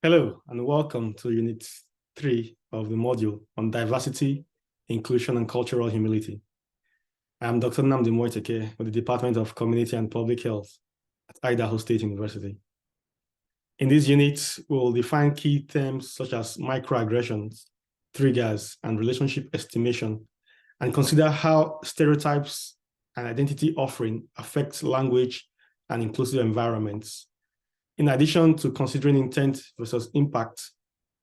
Hello, and welcome to Unit 3 of the module on diversity, inclusion, and cultural humility. I'm Dr. Nnamdi Moiteke with the Department of Community and Public Health at Idaho State University. In this unit, we'll define key terms such as microaggressions, triggers, and relationship estimation, and consider how stereotypes and identity offering affect language and inclusive environments. In addition to considering intent versus impact,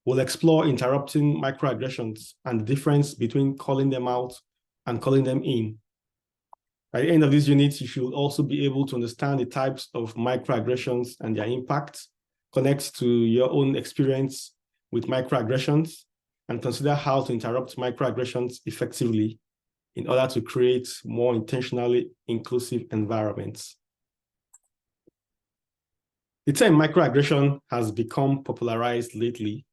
we'll explore interrupting microaggressions and the difference between calling them out and calling them in. By the end of this unit, you should also be able to understand the types of microaggressions and their impact, connect to your own experience with microaggressions, and consider how to interrupt microaggressions effectively in order to create more intentionally inclusive environments. The term microaggression has become popularized lately,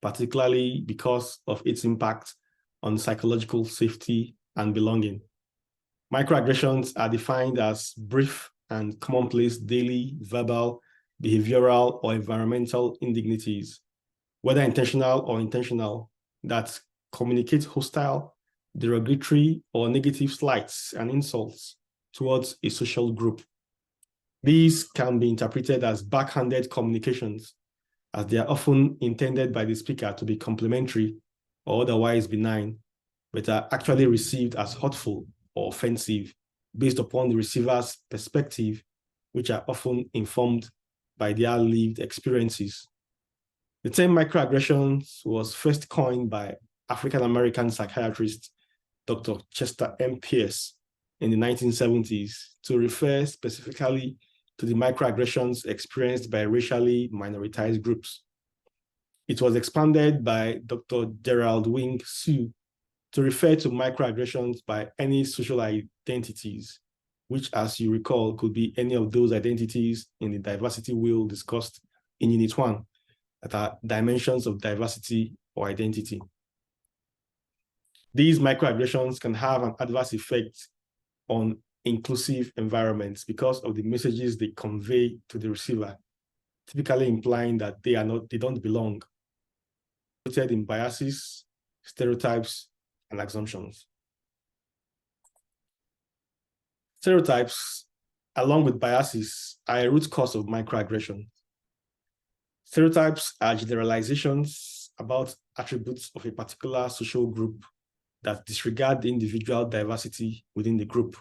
particularly because of its impact on psychological safety and belonging. Microaggressions are defined as brief and commonplace daily, verbal, behavioral, or environmental indignities, whether intentional or intentional, that communicate hostile, derogatory, or negative slights and insults towards a social group. These can be interpreted as backhanded communications, as they are often intended by the speaker to be complimentary or otherwise benign, but are actually received as hurtful or offensive based upon the receiver's perspective, which are often informed by their lived experiences. The term microaggressions was first coined by African-American psychiatrist Dr. Chester M. Pierce in the 1970s to refer specifically to the microaggressions experienced by racially minoritized groups. It was expanded by Dr. Gerald Wing Sue to refer to microaggressions by any social identities, which, as you recall, could be any of those identities in the diversity wheel discussed in Unit 1 that are dimensions of diversity or identity. These microaggressions can have an adverse effect on inclusive environments because of the messages they convey to the receiver, typically implying that they don't belong, rooted in biases, stereotypes, and assumptions. Stereotypes, along with biases, are a root cause of microaggression. Stereotypes are generalizations about attributes of a particular social group that disregard the individual diversity within the group.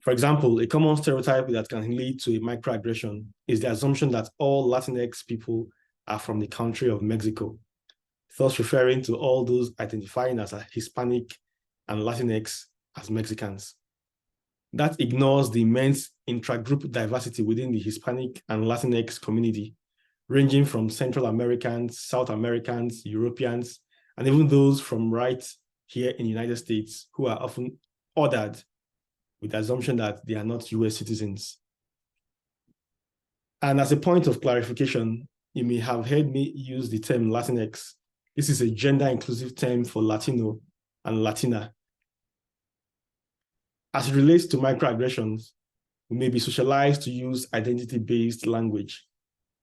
For example, a common stereotype that can lead to a microaggression is the assumption that all Latinx people are from the country of Mexico, thus referring to all those identifying as a Hispanic and Latinx as Mexicans. That ignores the immense intragroup diversity within the Hispanic and Latinx community, ranging from Central Americans, South Americans, Europeans, and even those from right here in the United States who are often ordered with the assumption that they are not US citizens. And as a point of clarification, you may have heard me use the term Latinx. This is a gender-inclusive term for Latino and Latina. As it relates to microaggressions, we may be socialized to use identity-based language.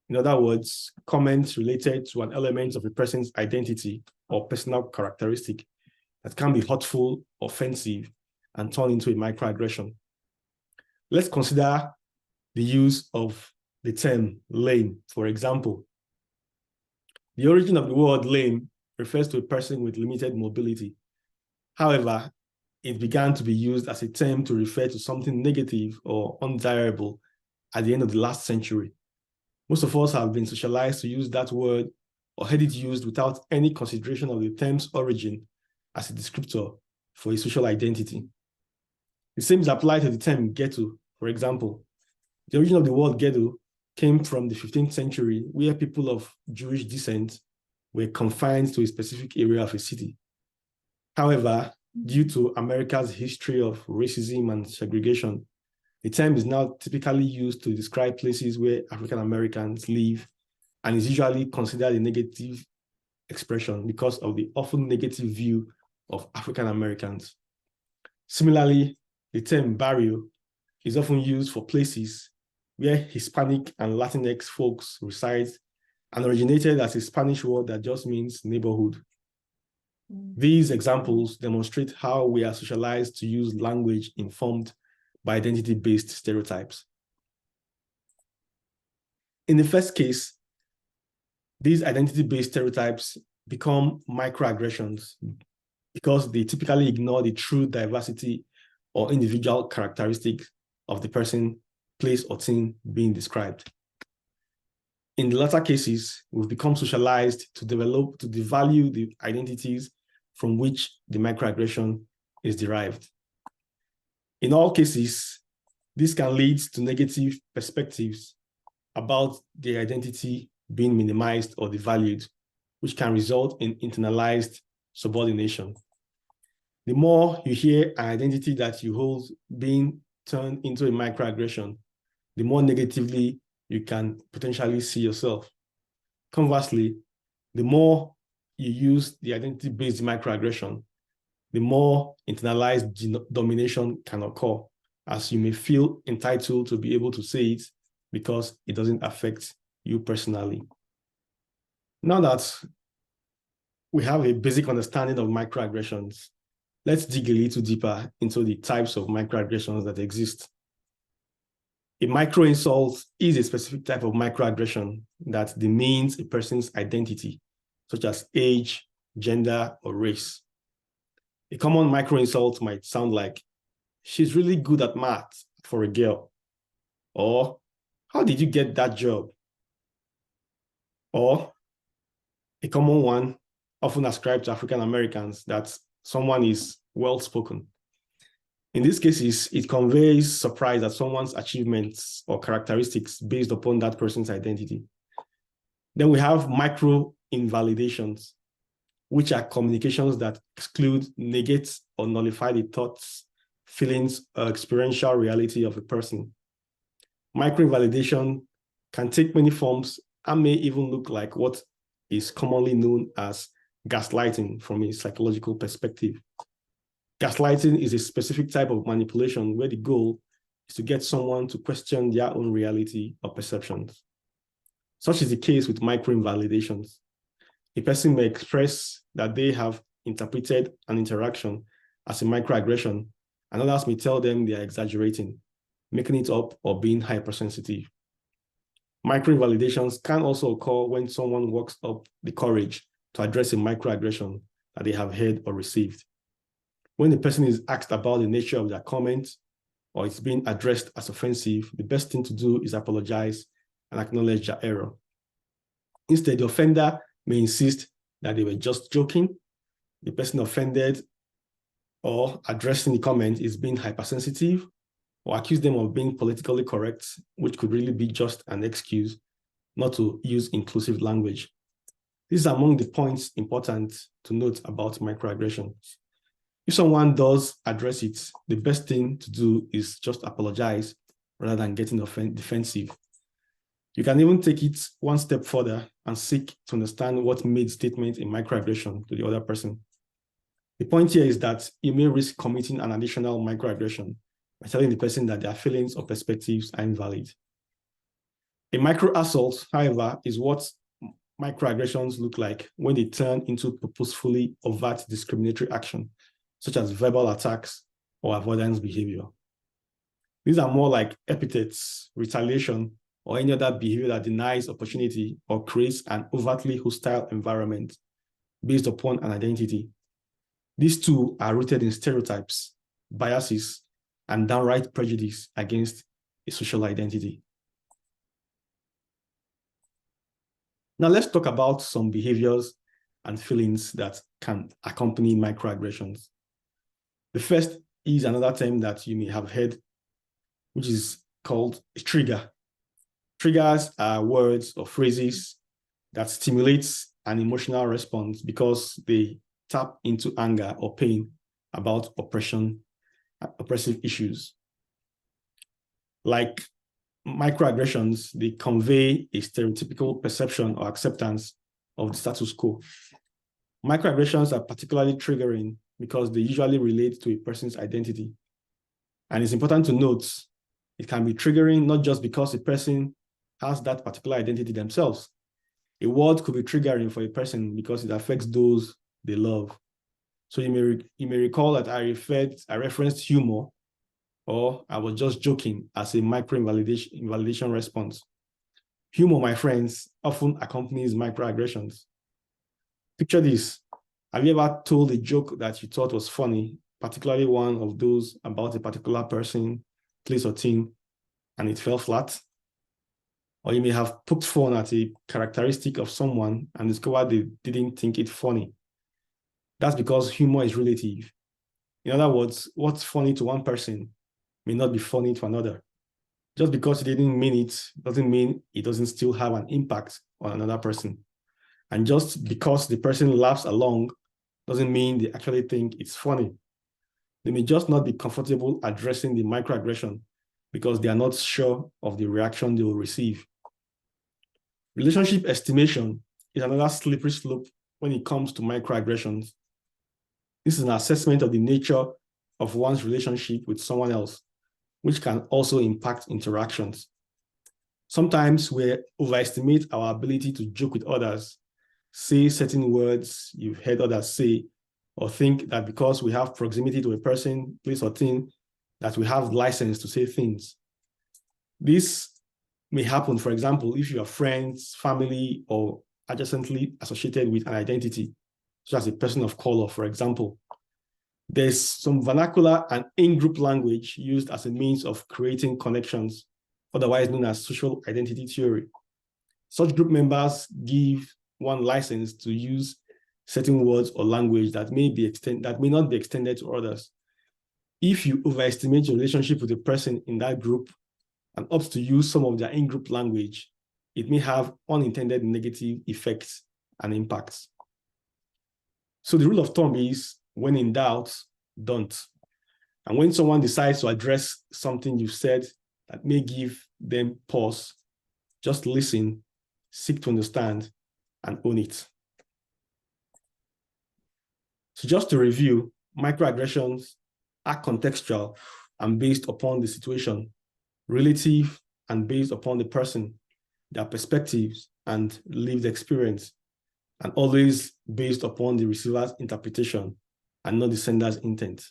In other words, comments related to an element of a person's identity or personal characteristic that can be hurtful, offensive, and turn into a microaggression. Let's consider the use of the term lame, for example. The origin of the word lame refers to a person with limited mobility. However, it began to be used as a term to refer to something negative or undesirable at the end of the last century. Most of us have been socialized to use that word or had it used without any consideration of the term's origin as a descriptor for a social identity. The same is applied to the term ghetto, for example. The origin of the word ghetto came from the 15th century, where people of Jewish descent were confined to a specific area of a city. However, due to America's history of racism and segregation, the term is now typically used to describe places where African Americans live and is usually considered a negative expression because of the often negative view of African Americans. Similarly, the term barrio is often used for places where Hispanic and Latinx folks reside and originated as a Spanish word that just means neighborhood. These examples demonstrate how we are socialized to use language informed by identity-based stereotypes. In the first case, these identity-based stereotypes become microaggressions because they typically ignore the true diversity or individual characteristics of the person, place, or thing being described. In the latter cases, we've become socialized to devalue the identities from which the microaggression is derived. In all cases, this can lead to negative perspectives about the identity being minimized or devalued, which can result in internalized subordination. The more you hear an identity that you hold being turned into a microaggression, the more negatively you can potentially see yourself. Conversely, the more you use the identity-based microaggression, the more internalized domination can occur, as you may feel entitled to be able to say it because it doesn't affect you personally. Now that we have a basic understanding of microaggressions, let's dig a little deeper into the types of microaggressions that exist. A micro-insult is a specific type of microaggression that demeans a person's identity, such as age, gender, or race. A common micro-insult might sound like, "She's really good at math for a girl," or "How did you get that job?" Or a common one, often ascribed to African Americans, that someone is well-spoken. In these cases, it conveys surprise at someone's achievements or characteristics based upon that person's identity. Then we have micro-invalidations, which are communications that exclude, negate, or nullify the thoughts, feelings, or experiential reality of a person. Micro-invalidation can take many forms and may even look like what is commonly known as gaslighting from a psychological perspective. Gaslighting is a specific type of manipulation where the goal is to get someone to question their own reality or perceptions. Such is the case with micro-invalidations. A person may express that they have interpreted an interaction as a microaggression, and others may tell them they are exaggerating, making it up, or being hypersensitive. Micro-invalidations can also occur when someone works up the courage to address a microaggression that they have heard or received. When the person is asked about the nature of their comment or it's being addressed as offensive, the best thing to do is apologize and acknowledge their error. Instead, the offender may insist that they were just joking. The person offended or addressing the comment is being hypersensitive, or accuse them of being politically correct, which could really be just an excuse not to use inclusive language. These are among the points important to note about microaggressions. If someone does address it, the best thing to do is just apologize rather than getting defensive. You can even take it one step further and seek to understand what made statement a microaggression to the other person. The point here is that you may risk committing an additional microaggression by telling the person that their feelings or perspectives are invalid. A microassault, however, is what microaggressions look like when they turn into purposefully overt discriminatory action, such as verbal attacks or avoidance behavior. These are more like epithets, retaliation, or any other behavior that denies opportunity or creates an overtly hostile environment based upon an identity. These two are rooted in stereotypes, biases, and downright prejudice against a social identity. Now let's talk about some behaviors and feelings that can accompany microaggressions. The first is another term that you may have heard, which is called a trigger. Triggers are words or phrases that stimulates an emotional response because they tap into anger or pain about oppressive issues. Like microaggressions, they convey a stereotypical perception or acceptance of the status quo. Microaggressions are particularly triggering because they usually relate to a person's identity. And it's important to note, it can be triggering not just because a person has that particular identity themselves. A word could be triggering for a person because it affects those they love. So you may recall that I referenced humor, or I was just joking, as a micro-invalidation response. Humor, my friends, often accompanies microaggressions. Picture this. Have you ever told a joke that you thought was funny, particularly one of those about a particular person, place, or thing, and it fell flat? Or you may have poked fun at a characteristic of someone and discovered they didn't think it funny. That's because humor is relative. In other words, what's funny to one person may not be funny to another. Just because you didn't mean it doesn't mean it doesn't still have an impact on another person. And just because the person laughs along doesn't mean they actually think it's funny. They may just not be comfortable addressing the microaggression because they are not sure of the reaction they will receive. Relationship estimation is another slippery slope when it comes to microaggressions. This is an assessment of the nature of one's relationship with someone else, which can also impact interactions. Sometimes we overestimate our ability to joke with others, say certain words you've heard others say, or think that because we have proximity to a person, place, or thing, that we have license to say things. This may happen, for example, if you are friends, family, or adjacently associated with an identity, such as a person of color, for example. There's some vernacular and in-group language used as a means of creating connections, otherwise known as social identity theory. Such group members give one license to use certain words or language that may not be extended to others. If you overestimate your relationship with a person in that group and opt to use some of their in-group language, it may have unintended negative effects and impacts. So the rule of thumb is, when in doubt, don't. And when someone decides to address something you've said that may give them pause, just listen, seek to understand, and own it. So just to review, microaggressions are contextual and based upon the situation, relative and based upon the person, their perspectives and lived experience, and always based upon the receiver's interpretation and not the sender's intent.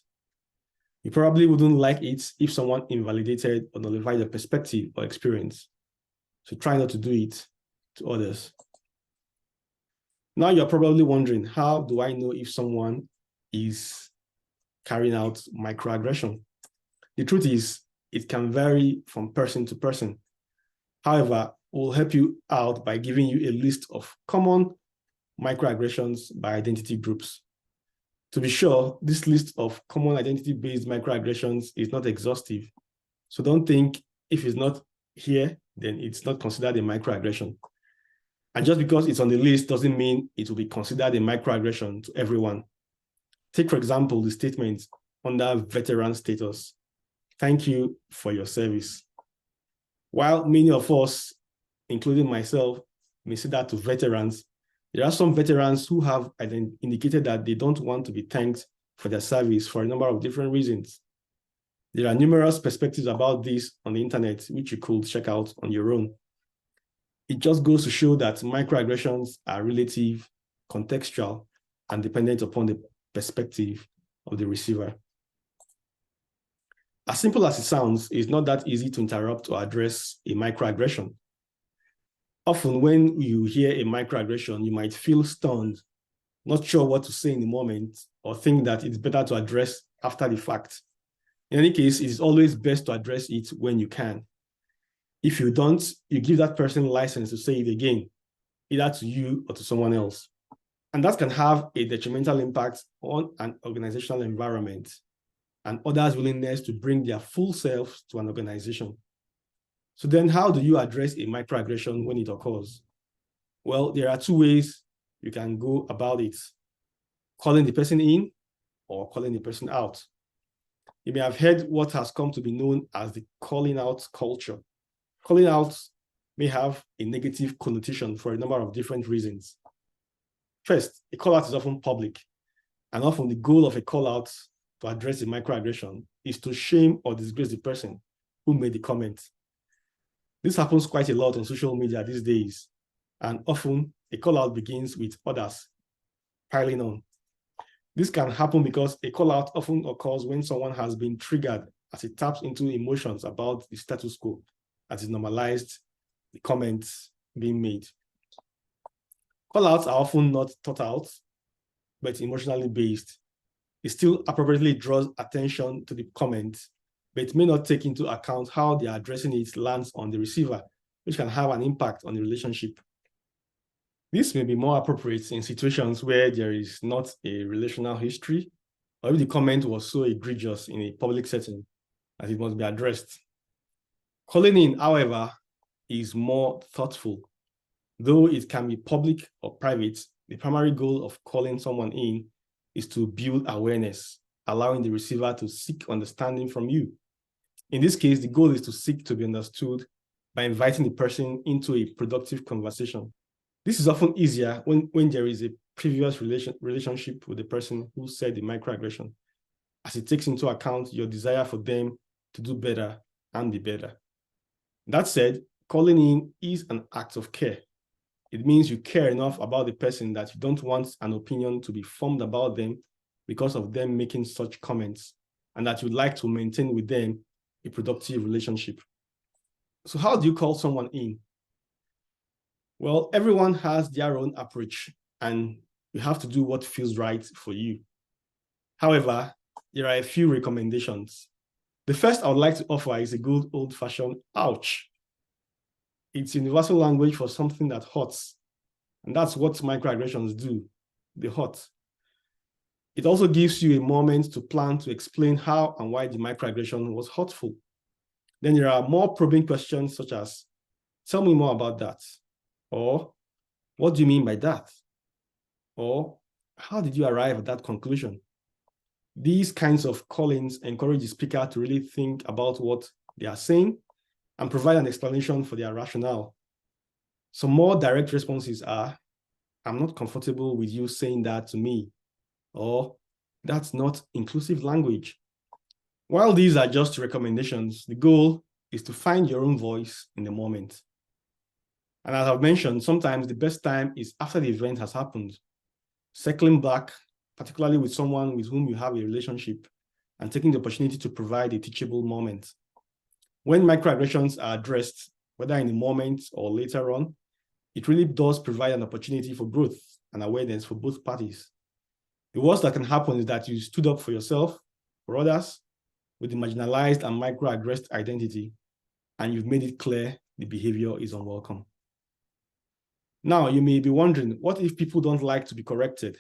You probably wouldn't like it if someone invalidated or nullified your perspective or experience. So try not to do it to others. Now you're probably wondering, how do I know if someone is carrying out microaggression? The truth is, it can vary from person to person. However, we'll help you out by giving you a list of common microaggressions by identity groups. To be sure, this list of common identity-based microaggressions is not exhaustive. So don't think if it's not here, then it's not considered a microaggression. And just because it's on the list doesn't mean it will be considered a microaggression to everyone. Take, for example, the statement under veteran status. Thank you for your service. While many of us, including myself, may say that to veterans, there are some veterans who have indicated that they don't want to be thanked for their service for a number of different reasons. There are numerous perspectives about this on the internet, which you could check out on your own. It just goes to show that microaggressions are relative, contextual, and dependent upon the perspective of the receiver. As simple as it sounds, it's not that easy to interrupt or address a microaggression. Often when you hear a microaggression, you might feel stunned, not sure what to say in the moment, or think that it's better to address after the fact. In any case, it is always best to address it when you can. If you don't, you give that person license to say it again, either to you or to someone else. And that can have a detrimental impact on an organizational environment and others' willingness to bring their full selves to an organization. So then how do you address a microaggression when it occurs? Well, there are two ways you can go about it: calling the person in or calling the person out. You may have heard what has come to be known as the calling out culture. Calling out may have a negative connotation for a number of different reasons. First, a call out is often public, and often the goal of a call out to address a microaggression is to shame or disgrace the person who made the comment. This happens quite a lot on social media these days, and often a call-out begins with others piling on. This can happen because a call-out often occurs when someone has been triggered as it taps into emotions about the status quo, as it normalized the comments being made. Call-outs are often not thought out, but emotionally based. It still appropriately draws attention to the comment, but it may not take into account how they are addressing it lands on the receiver, which can have an impact on the relationship. This may be more appropriate in situations where there is not a relational history, or if the comment was so egregious in a public setting that it must be addressed. Calling in, however, is more thoughtful. Though it can be public or private, the primary goal of calling someone in is to build awareness, allowing the receiver to seek understanding from you. In this case, the goal is to seek to be understood by inviting the person into a productive conversation. This is often easier when there is a previous relationship with the person who said the microaggression, as it takes into account your desire for them to do better and be better. That said, calling in is an act of care. It means you care enough about the person that you don't want an opinion to be formed about them because of them making such comments, and that you'd like to maintain with them a productive relationship. So how do you call someone in? Well, everyone has their own approach, and you have to do what feels right for you. However, there are a few recommendations. The first I would like to offer is a good old-fashioned ouch. It's universal language for something that hurts, and that's what microaggressions do. They hurt. It also gives you a moment to plan to explain how and why the microaggression was hurtful. Then there are more probing questions such as, tell me more about that. Or, what do you mean by that? Or, how did you arrive at that conclusion? These kinds of call-ins encourage the speaker to really think about what they are saying and provide an explanation for their rationale. Some more direct responses are, I'm not comfortable with you saying that to me, or that's not inclusive language. While these are just recommendations, the goal is to find your own voice in the moment. And as I've mentioned, sometimes the best time is after the event has happened. Circling back, particularly with someone with whom you have a relationship, and taking the opportunity to provide a teachable moment. When microaggressions are addressed, whether in the moment or later on, it really does provide an opportunity for growth and awareness for both parties. The worst that can happen is that you stood up for yourself, for others, with the marginalized and microaggressed identity, and you've made it clear the behavior is unwelcome. Now, you may be wondering, what if people don't like to be corrected?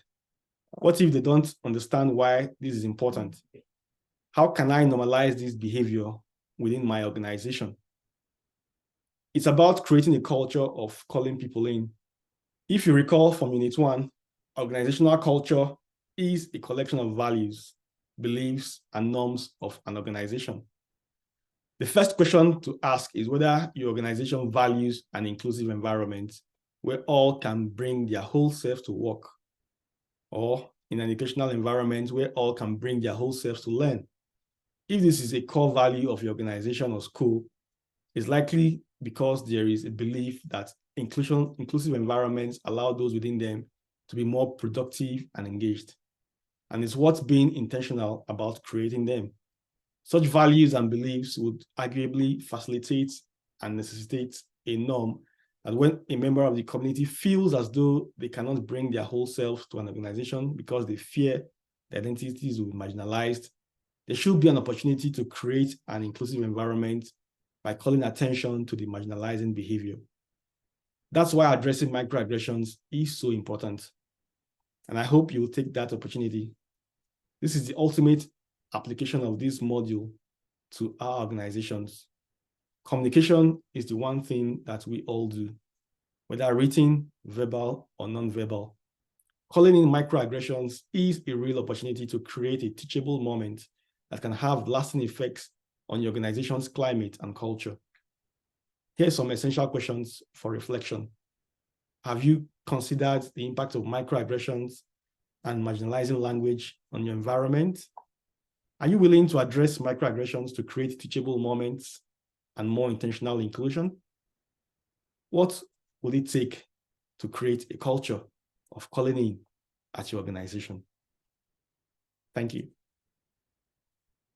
What if they don't understand why this is important? How can I normalize this behavior within my organization? It's about creating a culture of calling people in. If you recall from Unit 1, organizational culture is a collection of values, beliefs, and norms of an organization. The first question to ask is whether your organization values an inclusive environment where all can bring their whole self to work, or in an educational environment where all can bring their whole selves to learn. If this is a core value of your organization or school, it's likely because there is a belief that inclusive environments allow those within them to be more productive and engaged. And it's what's being intentional about creating them. Such values and beliefs would arguably facilitate and necessitate a norm that when a member of the community feels as though they cannot bring their whole self to an organization because they fear their identities will be marginalized, there should be an opportunity to create an inclusive environment by calling attention to the marginalizing behavior. That's why addressing microaggressions is so important. And I hope you will take that opportunity. This is the ultimate application of this module to our organizations. Communication is the one thing that we all do, whether written, verbal, or non-verbal. Calling in microaggressions is a real opportunity to create a teachable moment that can have lasting effects on your organization's climate and culture. Here's some essential questions for reflection. Have you considered the impact of microaggressions and marginalizing language on your environment? Are you willing to address microaggressions to create teachable moments and more intentional inclusion? What will it take to create a culture of calling in at your organization. Thank you.